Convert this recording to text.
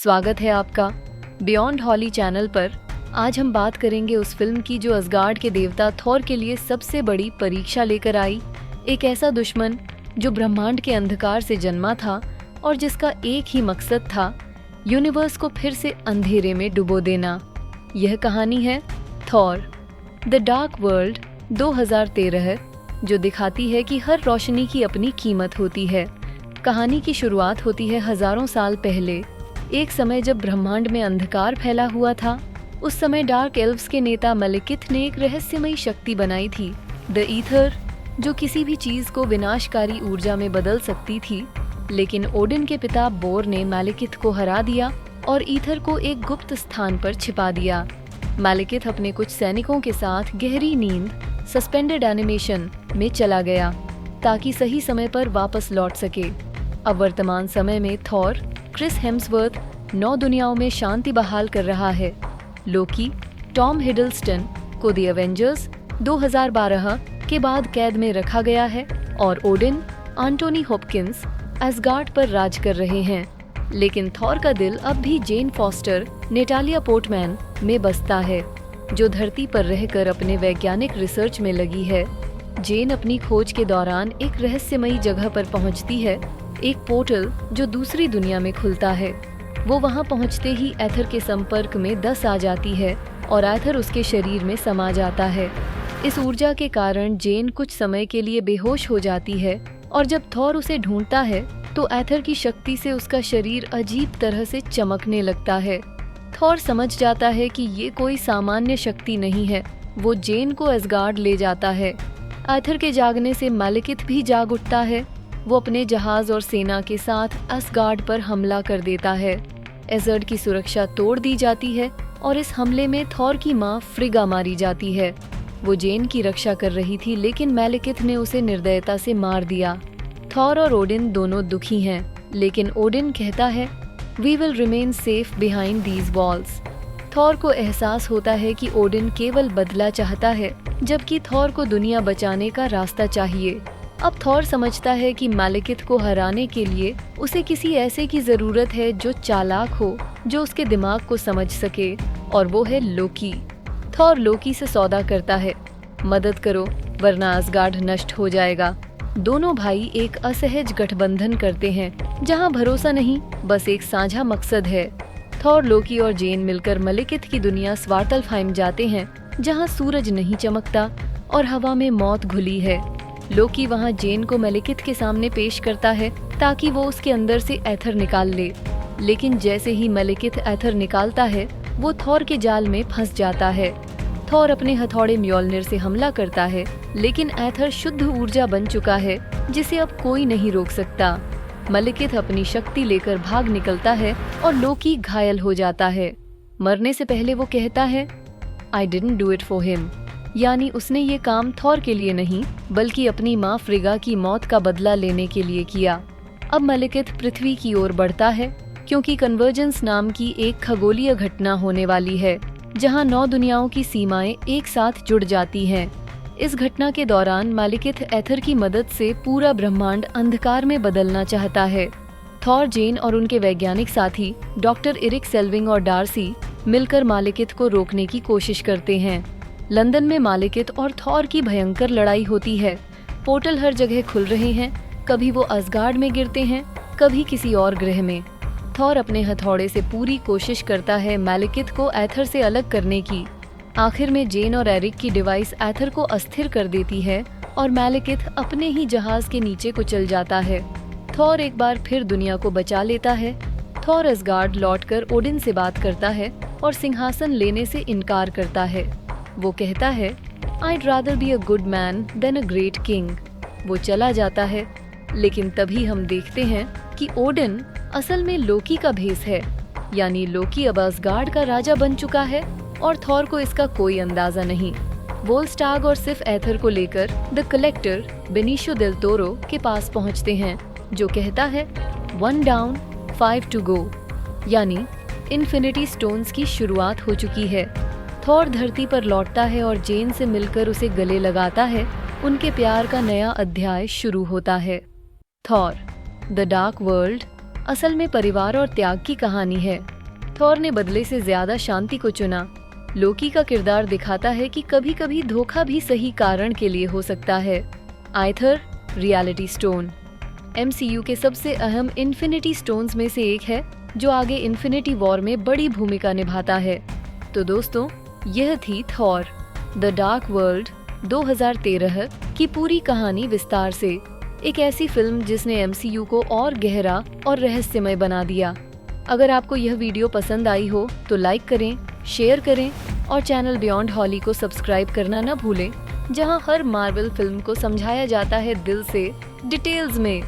स्वागत है आपका बियॉन्ड हॉली चैनल पर। आज हम बात करेंगे उस फिल्म की जो असगार्ड के देवता थॉर के लिए सबसे बड़ी परीक्षा लेकर आई। एक ऐसा दुश्मन जो ब्रह्मांड के अंधकार से जन्मा था और जिसका एक ही मकसद था, यूनिवर्स को फिर से अंधेरे में डुबो देना। यह कहानी है थॉर द डार्क वर्ल्ड 2013, जो दिखाती है कि हर रोशनी की अपनी कीमत होती है। कहानी की शुरुआत होती है हजारों साल पहले, एक समय जब ब्रह्मांड में अंधकार फैला हुआ था। उस समय डार्क एल्व्स के नेता मलिकिथ ने एक रहस्यमयी शक्ति बनाई थी, द ईथर, जो किसी भी चीज को विनाशकारी ऊर्जा में बदल सकती थी। लेकिन ओडिन के पिता बोर ने मैलिकिथ को हरा दिया और ईथर को एक गुप्त स्थान पर छिपा दिया। मैलिकिथ अपने कुछ सैनिकों के साथ गहरी नींद, सस्पेंडेड एनिमेशन में चला गया ताकि सही समय पर वापस लौट सके। अब वर्तमान समय में थॉर, क्रिस हेम्सवर्थ 9 दुनियाओं में शांति बहाल कर रहा है। लोकी, टॉम हिडलस्टन को द एवेंजर्स 2012 के बाद कैद में रखा गया है और ओडिन, एंटोनी हॉपकिंस असगार्ड पर राज कर रहे हैं। लेकिन थॉर का दिल अब भी जेन फॉस्टर, नेटालिया पोर्टमैन में बसता है, जो धरती पर रहकर अपने वैज्ञानिक रिसर्च में लगी है। जेन अपनी खोज के दौरान एक रहस्यमयी जगह पर पहुंचती है, एक पोर्टल जो दूसरी दुनिया में खुलता है। वो वहां पहुंचते ही एथर के संपर्क में दस आ जाती है और एथर उसके शरीर में समा जाता है। इस ऊर्जा के कारण जेन कुछ समय के लिए बेहोश हो जाती है और जब थॉर उसे ढूंढता है तो एथर की शक्ति से उसका शरीर अजीब तरह से चमकने लगता है। थॉर समझ जाता है कि ये कोई सामान्य शक्ति नहीं है। वो जेन को असगार्ड ले जाता है। एथर के जागने से मैलिकिथ भी जाग उठता है। वो अपने जहाज और सेना के साथ असगार्ड पर हमला कर देता है। एजर्ड की सुरक्षा तोड़ दी जाती है और इस हमले में थॉर की मां फ्रिगा मारी जाती है। वो जेन की रक्षा कर रही थी, लेकिन मैलिकिथ ने उसे निर्दयता से मार दिया। थॉर और ओडिन दोनों दुखी हैं, लेकिन ओडिन कहता है, "We will remain safe behind these walls." Thor को एहसास होता है कि ओडिन केवल बदला चाहता है, जबकि थॉर को दुनिया बचाने का रास्ता चाहिए। अब थॉर समझता है कि मैलिकिथ को हराने के लिए उसे किसी ऐसे की जरूरत है जो चालाक हो, जो उसके दिमाग को समझ सके, और वो है लोकी। थॉर लोकी से सौदा करता है, "मदद करो वरना असगार्ड नष्ट हो जाएगा।" दोनों भाई एक असहज गठबंधन करते हैं, जहां भरोसा नहीं, बस एक साझा मकसद है। थॉर, लोकी और जेन मिलकर मलिकिथ की दुनिया स्वार्टल्फहाइम जाते हैं, जहां सूरज नहीं चमकता और हवा में मौत घुली है। लोकी वहां जेन को मलिकिथ के सामने पेश करता है ताकि वो उसके अंदर से एथर निकाल ले। लेकिन जैसे ही मलिकिथ एथर निकालता है, वो थॉर के जाल में फंस जाता है। थॉर अपने हथौड़े म्योल्निर से हमला करता है, लेकिन एथर शुद्ध ऊर्जा बन चुका है, जिसे अब कोई नहीं रोक सकता। मलिकिथ अपनी शक्ति लेकर भाग निकलता है और लोकी घायल हो जाता है। मरने से पहले वो कहता है, "I didn't do it for him." यानी उसने ये काम थॉर के लिए नहीं, बल्कि अपनी माँ फ्रिगा की मौत का बदला लेने के लिए किया। अब मलिकिथ पृथ्वी की ओर बढ़ता है, क्योंकि कन्वर्जेंस नाम की एक खगोलीय घटना होने वाली है, जहाँ 9 दुनियाओं की सीमाएं एक साथ जुड़ जाती हैं। इस घटना के दौरान मलिकिथ एथर की मदद से पूरा ब्रह्मांड अंधकार में बदलना चाहता है। थॉर, जेन और उनके वैज्ञानिक साथी डॉक्टर इरिक सेल्विंग और डार्सी मिलकर मलिकिथ को रोकने की कोशिश करते हैं। लंदन में मलिकिथ और थॉर की भयंकर लड़ाई होती है। पोर्टल हर जगह खुल रहे हैं, कभी वो असगार्ड में गिरते हैं, कभी किसी और ग्रह में। थॉर अपने हथौड़े से पूरी कोशिश करता है मलिकिथ को एथर से अलग करने की। आखिर में जेन और एरिक की डिवाइस एथर को अस्थिर कर देती है और मलिकिथ अपने ही जहाज के नीचे कुचल जाता है। थॉर एक बार फिर दुनिया को बचा लेता है। थॉर असगार्ड लौटकर ओडिन से बात करता है और सिंहासन लेने से इनकार करता है। वो कहता है, "I'd rather be a good man than a great king." वो चला जाता है, लेकिन तभी हम देखते हैं कि ओडिन असल में लोकी का भेस है। यानी लोकी अब असगार्ड का राजा बन चुका है और थॉर को इसका कोई अंदाजा नहीं। वोल्स्टाग और सिफ एथर को लेकर द कलेक्टर बेनिशियो डेल टोरो के पास पहुंचते हैं, जो कहता है, "1 down, 5 to go." यानी इन्फिनिटी स्टोन्स की शुरुआत हो चुकी है। थॉर धरती पर लौटता है और जेन से मिलकर उसे गले लगाता है। उनके प्यार का नया अध्याय शुरू होता है। थॉर द डार्क वर्ल्ड असल में परिवार और त्याग की कहानी है। थॉर ने बदले से ज्यादा शांति को चुना। लोकी का किरदार दिखाता है कि कभी कभी धोखा भी सही कारण के लिए हो सकता है। आइथर रियलिटी स्टोन एमसीयू के सबसे अहम इन्फिनिटी स्टोन्स में से एक है, जो आगे इन्फिनिटी वॉर में बड़ी भूमिका निभाता है। तो दोस्तों, यह थी थॉर द डार्क वर्ल्ड 2013 की पूरी कहानी विस्तार से। एक ऐसी फिल्म जिसने एमसीयू को और गहरा और रहस्यमय बना दिया। अगर आपको यह वीडियो पसंद आई हो तो लाइक करें, शेयर करें और चैनल बियॉन्ड हॉली को सब्सक्राइब करना न भूलें, जहां हर मार्वल फिल्म को समझाया जाता है दिल से, डिटेल्स में।